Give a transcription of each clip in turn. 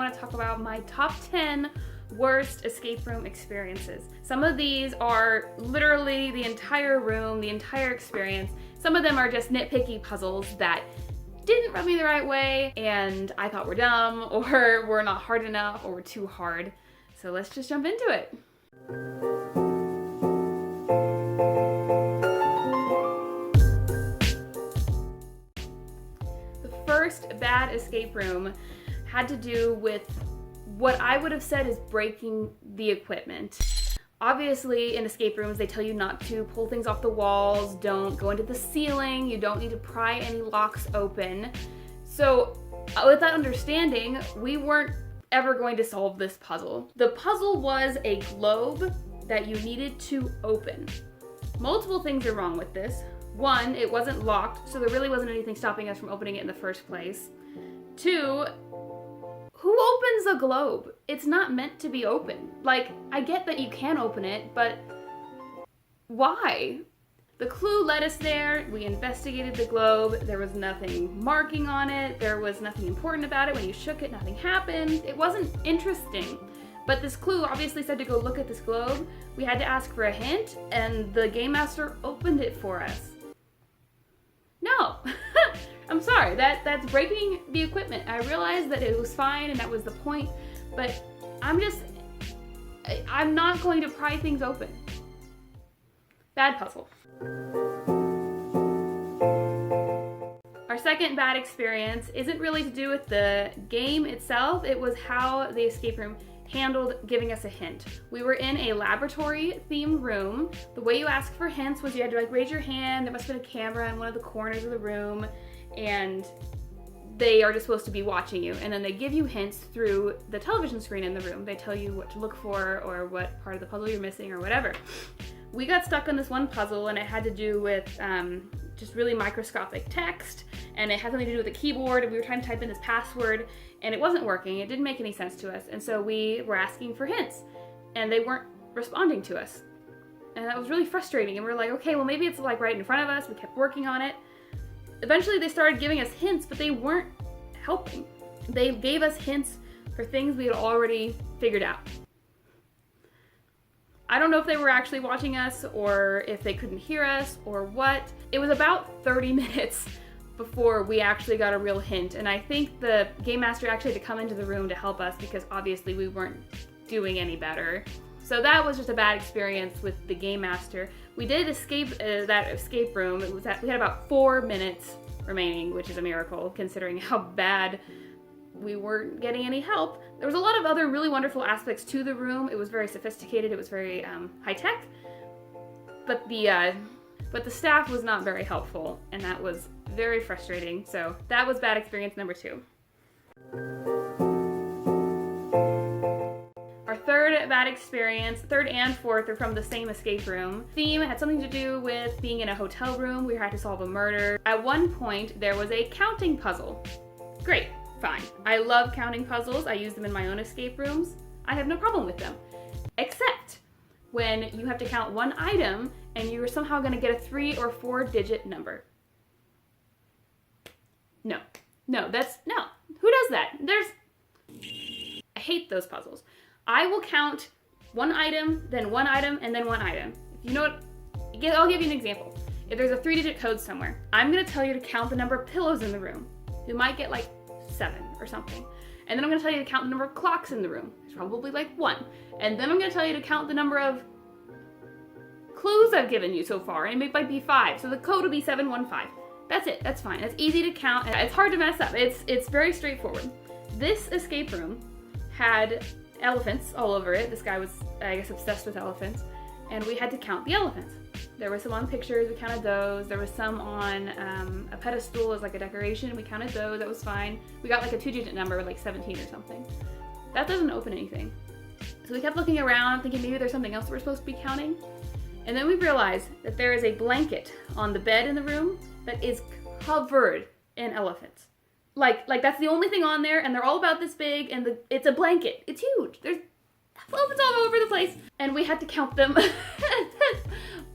want to talk about my top 10 worst escape room experiences. Some of these are literally the entire room, the entire experience. Some of them are just nitpicky puzzles that didn't rub me the right way and I thought were dumb or were not hard enough or were too hard. So let's just jump into it. The first bad escape room had to do with what I would have said is breaking the equipment. Obviously, in escape rooms, they tell you not to pull things off the walls, don't go into the ceiling, you don't need to pry any locks open. So with that understanding, we weren't ever going to solve this puzzle. The puzzle was a globe that you needed to open. Multiple things are wrong with this. One, it wasn't locked, so there really wasn't anything stopping us from opening it in the first place. Two, who opens a globe? It's not meant to be open. Like, I get that you can open it, but why? The clue led us there. We investigated the globe. There was nothing marking on it. There was nothing important about it. When you shook it, nothing happened. It wasn't interesting. But this clue obviously said to go look at this globe. We had to ask for a hint, and the game master opened it for us. No. I'm sorry, that's breaking the equipment. I realized that it was fine and that was the point, but I'm not going to pry things open. Bad puzzle. Our second bad experience isn't really to do with the game itself, it was how the escape room handled giving us a hint. We were in a laboratory themed room. The way you asked for hints was you had to raise your hand, there must have been a camera in one of the corners of the room, and they are just supposed to be watching you, and then they give you hints through the television screen in the room. They tell you what to look for or what part of the puzzle you're missing or whatever. We got stuck on this one puzzle and it had to do with just really microscopic text, and it had something to do with a keyboard, and we were trying to type in this password and it wasn't working. It didn't make any sense to us, and so we were asking for hints and they weren't responding to us, and that was really frustrating. And we were like, okay, well maybe it's like right in front of us. We kept working on it. Eventually they started giving us hints, but they weren't helping. They gave us hints for things we had already figured out. I don't know if they were actually watching us or if they couldn't hear us or what. It was about 30 minutes before we actually got a real hint, and I think the game master actually had to come into the room to help us because obviously we weren't doing any better. So that was just a bad experience with the game master. We did escape that escape room. We had about 4 minutes remaining, which is a miracle considering how bad we weren't getting any help. There was a lot of other really wonderful aspects to the room. It was very sophisticated. It was very high-tech, but the staff was not very helpful, and that was very frustrating. So that was bad experience number 2. Our third bad experience, third and fourth, are from the same escape room. Theme had something to do with being in a hotel room. We had to solve a murder. At one point, there was a counting puzzle. Great, fine. I love counting puzzles. I use them in my own escape rooms. I have no problem with them. Except when you have to count one item and you're somehow gonna get a 3 or 4 digit number. No. No. Who does that? I hate those puzzles. I will count one item, then one item, and then one item. If you know what, I'll give you an example. If there's a 3-digit code somewhere, I'm gonna tell you to count the number of pillows in the room. You might get like 7 or something. And then I'm gonna tell you to count the number of clocks in the room. There's probably like 1. And then I'm gonna tell you to count the number of clues I've given you so far, and it might be 5. So the code would be 715. That's it, that's fine. That's easy to count. It's hard to mess up. It's very straightforward. This escape room had elephants all over it. This guy was, I guess, obsessed with elephants, and we had to count the elephants. There were some on pictures, we counted those. There was some on a pedestal as like a decoration, we counted those, that was fine. We got like a 2-digit number, like 17 or something. That doesn't open anything. So we kept looking around, thinking maybe there's something else that we're supposed to be counting. And then we realized that there is a blanket on the bed in the room that is covered in elephants. Like that's the only thing on there, and they're all about this big, and it's a blanket. It's huge. There's elephants all over the place, and we had to count them.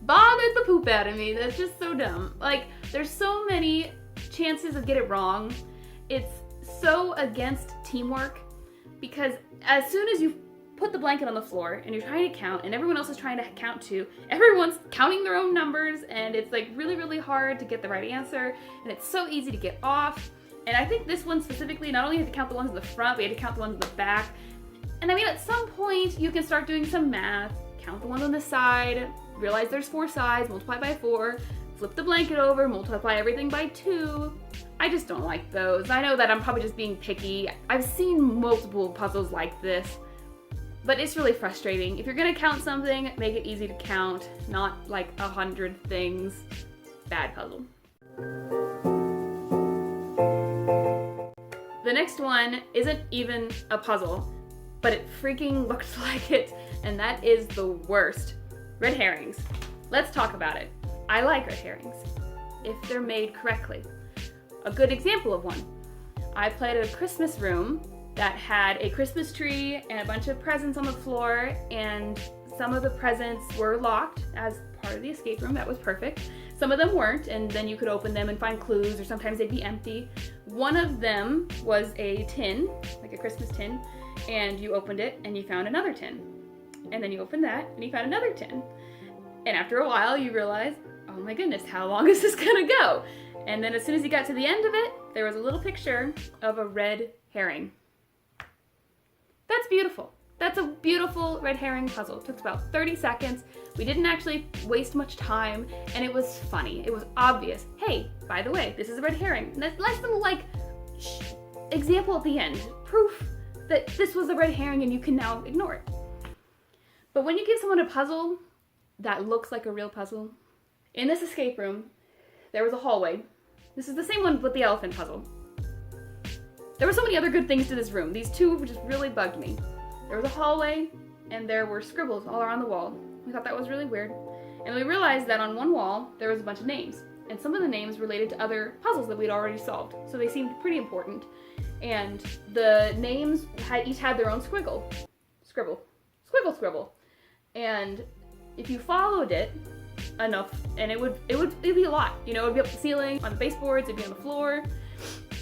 Bothered the poop out of me. That's just so dumb. Like, there's so many chances to get it wrong. It's so against teamwork because as soon as you put the blanket on the floor and you're trying to count and everyone else is trying to count too, everyone's counting their own numbers and it's like really, really hard to get the right answer and it's so easy to get off. And I think this one specifically, not only had to count the ones in the front, but you had to count the ones in the back. And I mean, at some point you can start doing some math, count the ones on the side, realize there's 4 sides, multiply by 4, flip the blanket over, multiply everything by 2. I just don't like those. I know that I'm probably just being picky. I've seen multiple puzzles like this, but it's really frustrating. If you're gonna count something, make it easy to count, not like 100 things. Bad puzzle. The next one isn't even a puzzle, but it freaking looks like it, and that is the worst. Red herrings. Let's talk about it. I like red herrings, if they're made correctly. A good example of one. I played a Christmas room that had a Christmas tree and a bunch of presents on the floor, and some of the presents were locked as part of the escape room. That was perfect. Some of them weren't, and then you could open them and find clues, or sometimes they'd be empty. One of them was a tin, like a Christmas tin, and you opened it and you found another tin. And then you opened that and you found another tin. And after a while you realize, oh my goodness, how long is this gonna go? And then as soon as you got to the end of it, there was a little picture of a red herring. That's beautiful. That's a beautiful red herring puzzle. It took about 30 seconds. We didn't actually waste much time, and it was funny. It was obvious. Hey, by the way, this is a red herring. Nice little example at the end. Proof that this was a red herring and you can now ignore it. But when you give someone a puzzle that looks like a real puzzle, in this escape room, there was a hallway. This is the same one with the elephant puzzle. There were so many other good things to this room. These two just really bugged me. There was a hallway, and there were scribbles all around the wall. We thought that was really weird. And we realized that on one wall, there was a bunch of names. And some of the names related to other puzzles that we'd already solved. So they seemed pretty important. And the names each had their own squiggle. Scribble. Squiggle scribble. And if you followed it enough, and it'd be a lot. You know, it'd be up the ceiling, on the baseboards, it'd be on the floor.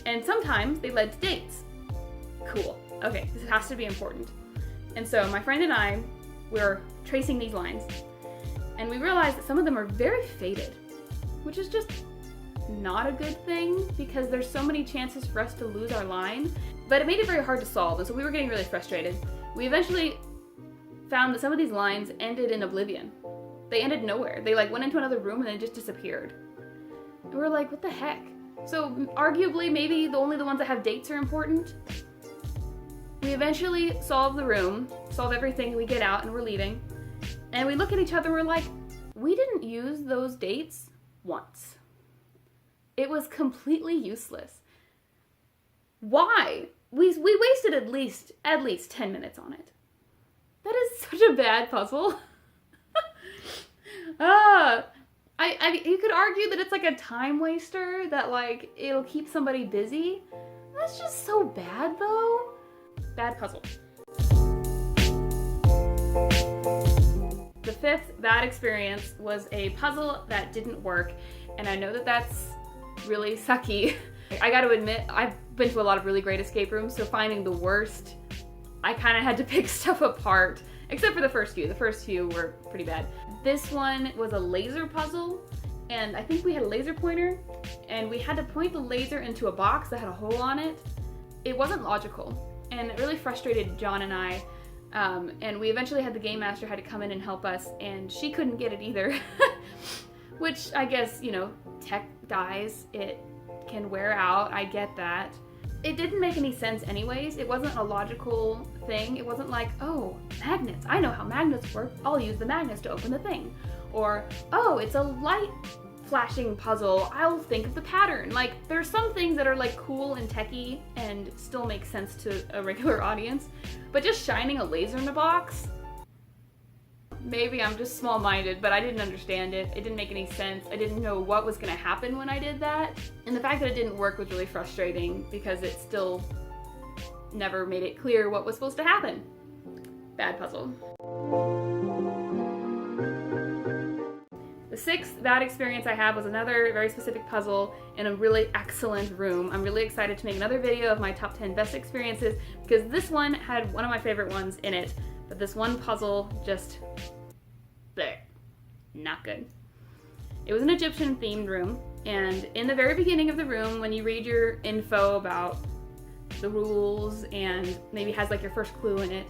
And sometimes they led to dates. Cool. Okay, this has to be important. And so my friend and I were tracing these lines, and we realized that some of them are very faded, which is just not a good thing because there's so many chances for us to lose our line, but it made it very hard to solve, and so we were getting really frustrated. We eventually found that some of these lines ended in oblivion. They ended nowhere. They went into another room and then just disappeared. And we were like, what the heck? So arguably maybe only the ones that have dates are important. We eventually solve the room, solve everything, we get out and we're leaving. And we look at each other and we're like, we didn't use those dates once. It was completely useless. Why? We wasted at least 10 minutes on it. That is such a bad puzzle. You could argue that it's like a time waster, that it'll keep somebody busy. That's just so bad though. Bad puzzle. The fifth bad experience was a puzzle that didn't work, and I know that that's really sucky. I gotta admit, I've been to a lot of really great escape rooms, so finding the worst, I kind of had to pick stuff apart, except for the first few. The first few were pretty bad. This one was a laser puzzle, and I think we had a laser pointer, and we had to point the laser into a box that had a hole on it. It wasn't logical, and it really frustrated John and I, and we eventually had the game master had to come in and help us, and she couldn't get it either. Which I guess, you know, tech dies, it can wear out, I get that. It didn't make any sense anyways. It wasn't a logical thing. It wasn't like, oh, magnets, I know how magnets work, I'll use the magnets to open the thing. Or, oh, it's a light flashing puzzle, I'll think of the pattern. There's some things that are cool and techie and still make sense to a regular audience, but just shining a laser in a box? Maybe I'm just small-minded, but I didn't understand it. It didn't make any sense. I didn't know what was gonna happen when I did that. And the fact that it didn't work was really frustrating because it still never made it clear what was supposed to happen. Bad puzzle. The sixth bad experience I had was another very specific puzzle in a really excellent room. I'm really excited to make another video of my top 10 best experiences because this one had one of my favorite ones in it, but this one puzzle just, bleh, not good. It was an Egyptian themed room, and in the very beginning of the room, when you read your info about the rules and maybe has like your first clue in it,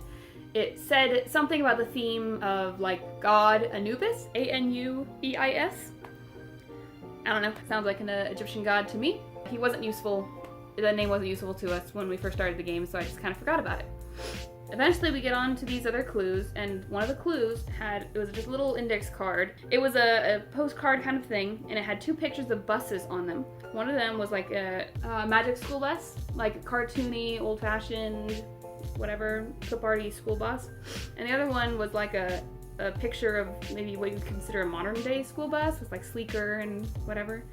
it said something about the theme of like god Anubis, A-N-U-B-I-S. I don't know, sounds like an Egyptian god to me. He wasn't useful, the name wasn't useful to us when we first started the game, so I just kind of forgot about it. Eventually we get on to these other clues, and one of the clues it was just a little index card. It was a postcard kind of thing, and it had two pictures of buses on them. One of them was like a magic school bus, like a cartoony, old-fashioned, whatever, clip-arty school bus. And the other one was like a picture of maybe what you would consider a modern-day school bus. It was like sleeker and whatever.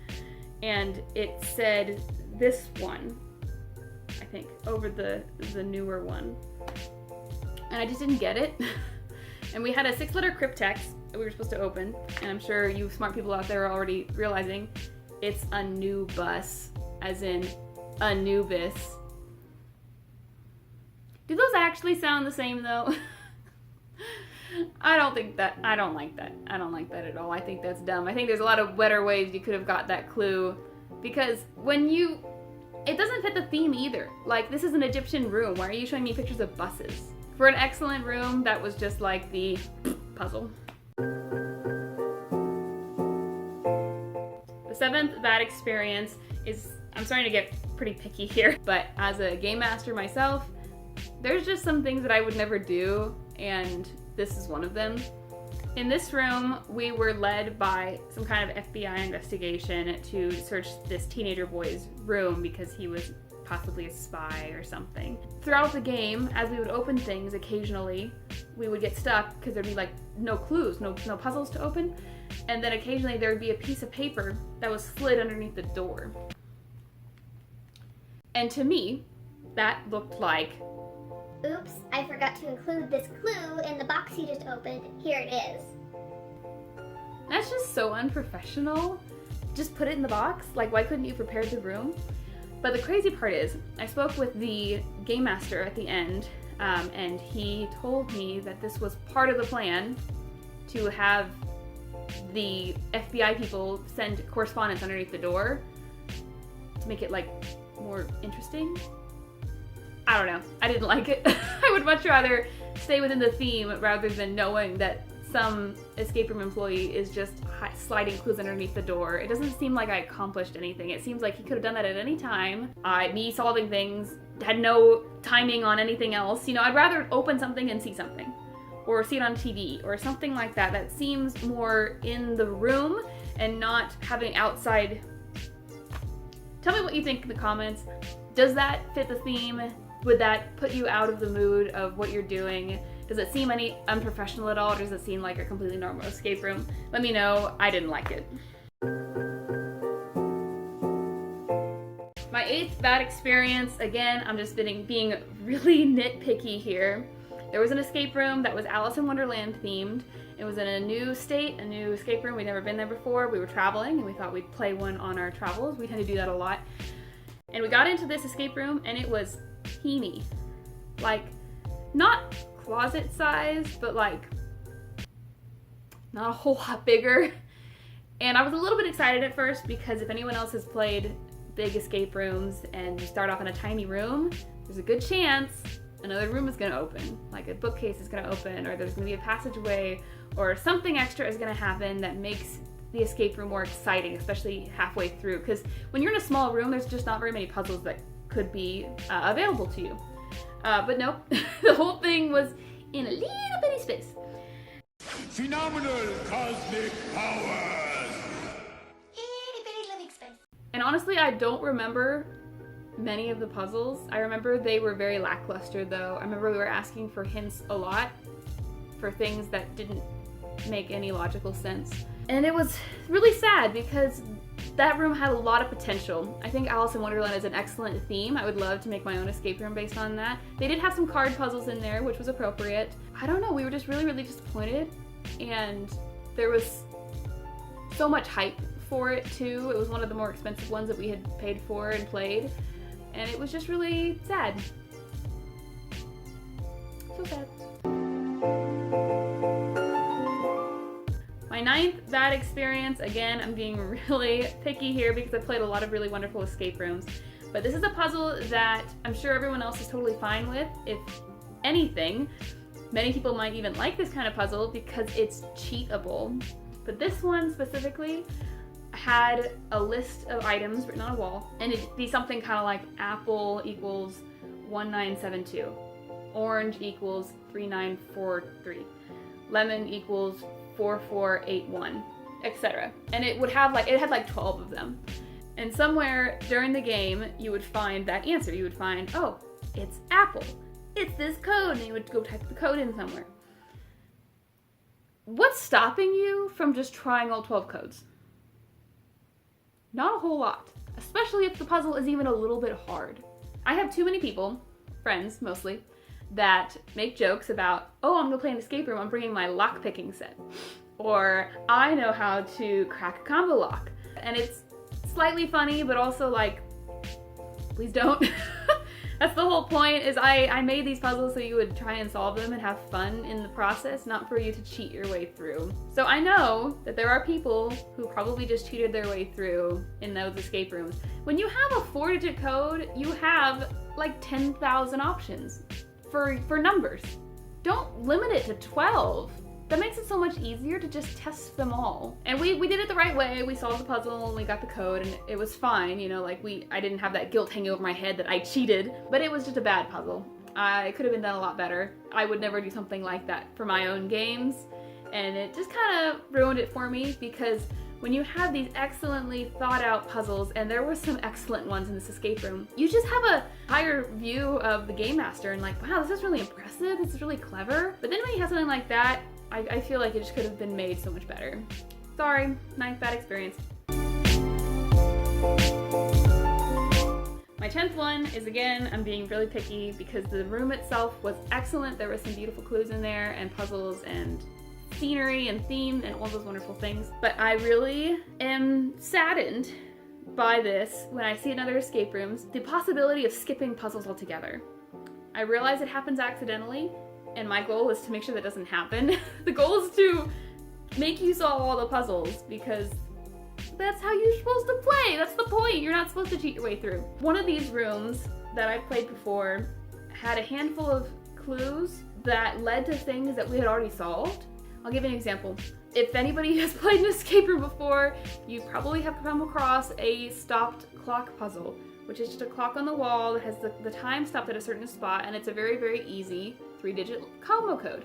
And it said this one, I think, over the newer one. And I just didn't get it. And we had a 6-letter crypt text that we were supposed to open, and I'm sure you smart people out there are already realizing it's a new bus, as in Anubis. Do those actually sound the same though? I don't like that. I don't like that at all. I think that's dumb. I think there's a lot of better ways you could have got that clue, because it doesn't fit the theme either. Like, this is an Egyptian room. Why are you showing me pictures of buses? For an excellent room, that was just like the puzzle. The seventh bad experience is, I'm starting to get pretty picky here, but as a game master myself, there's just some things that I would never do, and this is one of them. In this room, we were led by some kind of FBI investigation to search this teenager boy's room because he was possibly a spy or something. Throughout the game, as we would open things occasionally, we would get stuck because there'd be like no clues, no puzzles to open, and then occasionally there would be a piece of paper that was slid underneath the door. And to me, that looked like, oops, I forgot to include this clue in the box you just opened. Here it is. That's just so unprofessional. Just put it in the box. Like, why couldn't you prepare the room? But the crazy part is, I spoke with the game master at the end, and he told me that this was part of the plan to have the FBI people send correspondence underneath the door to make it like more interesting. I don't know. I didn't like it. I would much rather stay within the theme rather than knowing that some escape room employee is just sliding clues underneath the door. It doesn't seem like I accomplished anything. It seems like he could have done that at any time. Me solving things had no timing on anything else. You know, I'd rather open something and see something, or see it on TV, or something like that. That seems more in the room and not having outside. Tell me what you think in the comments. Does that fit the theme? Would that put you out of the mood of what you're doing? Does it seem any unprofessional at all, or does it seem like a completely normal escape room? Let me know. I didn't like it. My eighth bad experience, again, I'm just being really nitpicky here. There was an escape room that was Alice in Wonderland themed. It was in a new state, a new escape room. We'd never been there before. We were traveling, and we thought we'd play one on our travels. We tend to do that a lot. And we got into this escape room, and it was teeny. Like, not closet size, but like not a whole lot bigger. And I was a little bit excited at first because if anyone else has played big escape rooms and you start off in a tiny room, there's a good chance another room is going to open, like a bookcase is going to open, or there's going to be a passageway, or something extra is going to happen that makes the escape room more exciting, especially halfway through, because when you're in a small room, there's just not very many puzzles that could be available to you. But nope, the whole thing was in a little bitty space. Phenomenal cosmic powers! Itty bitty living space. And honestly, I don't remember many of the puzzles. I remember they were very lackluster though. I remember we were asking for hints a lot for things that didn't make any logical sense. And it was really sad because that room had a lot of potential. I think Alice in Wonderland is an excellent theme. I would love to make my own escape room based on that. They did have some card puzzles in there, which was appropriate. I don't know, we were just really, really disappointed. And there was so much hype for it too. It was one of the more expensive ones that we had paid for and played, and it was just really sad. So sad. My 9th bad experience, again, I'm being really picky here because I played a lot of really wonderful escape rooms, but this is a puzzle that I'm sure everyone else is totally fine with. If anything, many people might even like this kind of puzzle because it's cheatable. But this one specifically had a list of items written on a wall, and it'd be something kind of like apple equals 1972, orange equals 3943, lemon equals 4481, etc. And it would have like, it had like 12 of them. And somewhere during the game, you would find that answer. You would find, oh, it's apple. It's this code, and you would go type the code in somewhere. What's stopping you from just trying all 12 codes? Not a whole lot, especially if the puzzle is even a little bit hard. I have too many people, friends mostly, that make jokes about, oh, I'm gonna play an escape room, I'm bringing my lock picking set. Or, I know how to crack a combo lock. And it's slightly funny, but also like, please don't. That's the whole point, is I made these puzzles so you would try and solve them and have fun in the process, not for you to cheat your way through. So I know that there are people who probably just cheated their way through in those escape rooms. When you have a 4-digit code, you have like 10,000 options for numbers. Don't limit it to 12. That makes it so much easier to just test them all. And we did it the right way. We solved the puzzle and we got the code and it was fine, you know, like I didn't have that guilt hanging over my head that I cheated, but it was just a bad puzzle. I could have been done a lot better. I would never do something like that for my own games, and it just kind of ruined it for me, because when you have these excellently thought out puzzles, and there were some excellent ones in this escape room, you just have a higher view of the game master and like, wow, this is really impressive, this is really clever. But then when you have something like that, I feel like it just could have been made so much better. Sorry, 9th bad experience. My 10th one is, again, I'm being really picky because the room itself was excellent. There were some beautiful clues in there and puzzles and scenery and theme and all those wonderful things. But I really am saddened by this when I see in other escape rooms, the possibility of skipping puzzles altogether. I realize it happens accidentally, and my goal is to make sure that doesn't happen. The goal is to make you solve all the puzzles, because that's how you're supposed to play. That's the point. You're not supposed to cheat your way through. One of these rooms that I've played before had a handful of clues that led to things that we had already solved. I'll give you an example. If anybody has played an escape room before, you probably have come across a stopped clock puzzle, which is just a clock on the wall that has the time stopped at a certain spot, and it's a very, very easy 3-digit combo code.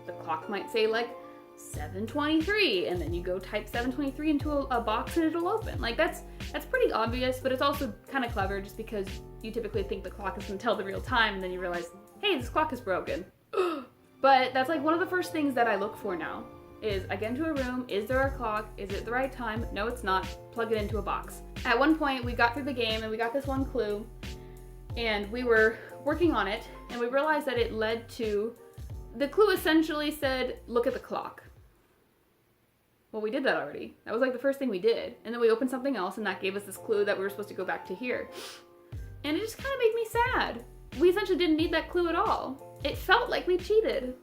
The clock might say like 723, and then you go type 723 into a box and it'll open. Like that's pretty obvious, but it's also kind of clever just because you typically think the clock is gonna tell the real time, and then you realize, hey, this clock is broken. But that's like one of the first things that I look for now, is I get into a room, is there a clock? Is it the right time? No, it's not. Plug it into a box. At one point, we got through the game and we got this one clue, and we were working on it, and we realized that it led to, the clue essentially said, look at the clock. Well, we did that already. That was like the first thing we did. And then we opened something else, and that gave us this clue that we were supposed to go back to here. And it just kind of made me sad. We essentially didn't need that clue at all. It felt like we cheated.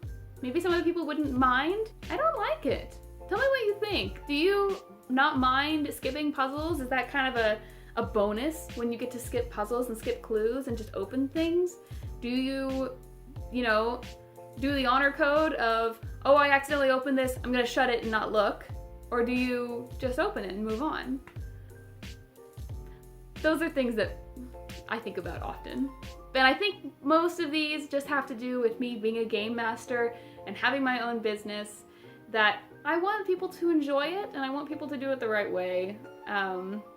Maybe some other people wouldn't mind. I don't like it. Tell me what you think. Do you not mind skipping puzzles? Is that kind of a bonus when you get to skip puzzles and skip clues and just open things? Do you know, do the honor code of, oh, I accidentally opened this, I'm gonna shut it and not look? Or do you just open it and move on? Those are things that I think about often. And I think most of these just have to do with me being a game master and having my own business, that I want people to enjoy it and I want people to do it the right way,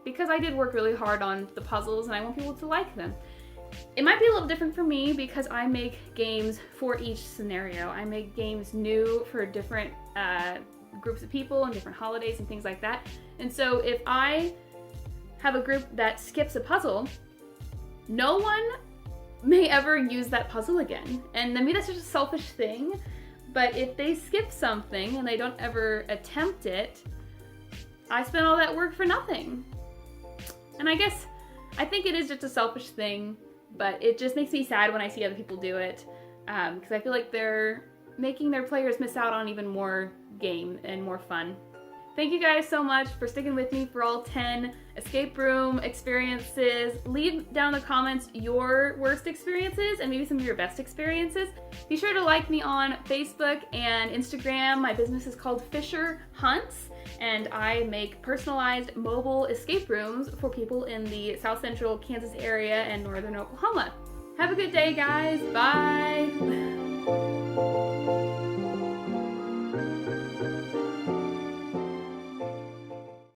because I did work really hard on the puzzles and I want people to like them. It might be a little different for me because I make games for each scenario. I make games new for different groups of people and different holidays and things like that. And so if I have a group that skips a puzzle, no one may ever use that puzzle again. And maybe that's just a selfish thing, but if they skip something and they don't ever attempt it, I spent all that work for nothing. And I think it is just a selfish thing, but it just makes me sad when I see other people do it, because I feel like they're making their players miss out on even more game and more fun. Thank you guys so much for sticking with me for all 10 escape room experiences. Leave down in the comments your worst experiences and maybe some of your best experiences. Be sure to like me on Facebook and Instagram. My business is called Fisher Hunts, and I make personalized mobile escape rooms for people in the South Central Kansas area and Northern Oklahoma. Have a good day, guys. Bye.